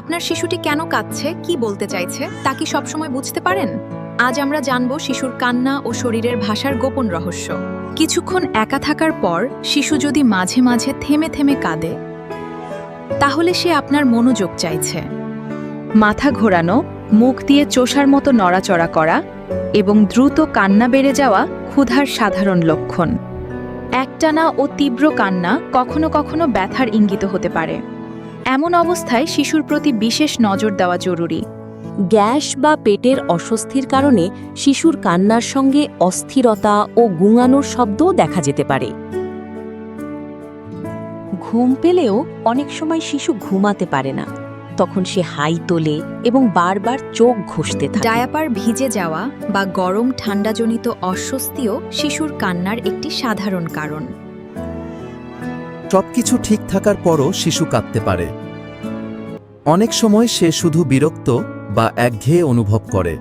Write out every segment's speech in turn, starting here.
আপনার শিশুটি কেন কাঁদছে, কি বলতে চাইছে তা কি সবসময় বুঝতে পারেন? আজ আমরা জানব শিশুর কান্না ও শরীরের ভাষার গোপন রহস্য। কিছুক্ষণ একা থাকার পর শিশু যদি মাঝে মাঝে থেমে থেমে কাঁদে, তাহলে সে আপনার মনোযোগ চাইছে। মাথা ঘোরানো, মুখ দিয়ে চোষার মতো নড়াচড়া করা এবং দ্রুত কান্না বেড়ে যাওয়া ক্ষুধার সাধারণ লক্ষণ। একটানা ও তীব্র কান্না কখনো কখনো ব্যথার ইঙ্গিত হতে পারে। এমন অবস্থায় শিশুর প্রতি বিশেষ নজর দেওয়া জরুরি। গ্যাস বা পেটের অস্বস্তির কারণে শিশুর কান্নার সঙ্গে অস্থিরতা ও গুঙানোর শব্দও দেখা যেতে পারে। ঘুম পেলেও অনেক সময় শিশু ঘুমাতে পারে না, তখন সে হাই তোলে এবং বারবার চোখ ঘষতে থাকে। ডায়াপার ভিজে যাওয়া বা গরম ঠান্ডাজনিত অস্বস্তিও শিশুর কান্নার একটি সাধারণ কারণ। সবকিছু ঠিক থাকার পরও শিশু কাঁদতে পারে। অনেক সময় সে শুধু বিরক্ত বা একঘেয়ে অনুভব করে।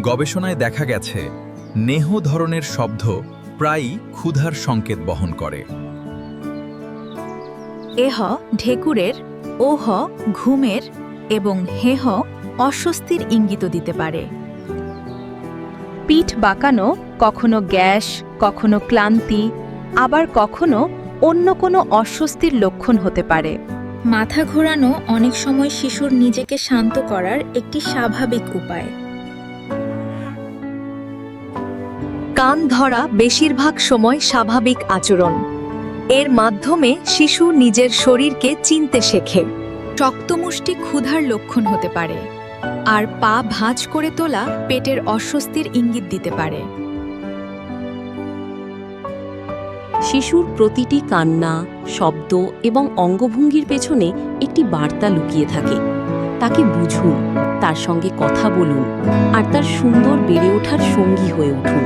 গবেষণায় দেখা গেছে নেহ ধরনের শব্দ প্রায়ই ক্ষুধার সংকেত বহন করে। এহ ঢেকুরের, ওহ ঘুমের এবং হেহ অস্বস্তির ইঙ্গিত দিতে পারে। পিঠ বাঁকানো কখনো গ্যাস, কখনো ক্লান্তি, আবার কখনো অন্য কোনো অস্বস্তির লক্ষণ হতে পারে। মাথা ঘোরানো অনেক সময় শিশুর নিজেকে শান্ত করার একটি স্বাভাবিক উপায়। কান ধরা বেশিরভাগ সময় স্বাভাবিক আচরণ। এর মাধ্যমে শিশু নিজের শরীরকে চিনতে শেখে। শক্তমুষ্টি ক্ষুধার লক্ষণ হতে পারে, আর পা ভাঁজ করে তোলা পেটের অস্বস্তির ইঙ্গিত দিতে পারে। শিশুর প্রতিটি কান্না, শব্দ এবং অঙ্গভঙ্গির পেছনে একটি বার্তা লুকিয়ে থাকে। তাকে বুঝুন, তার সঙ্গে কথা বলুন, আর তার সুন্দর বেড়ে ওঠার সঙ্গী হয়ে উঠুন।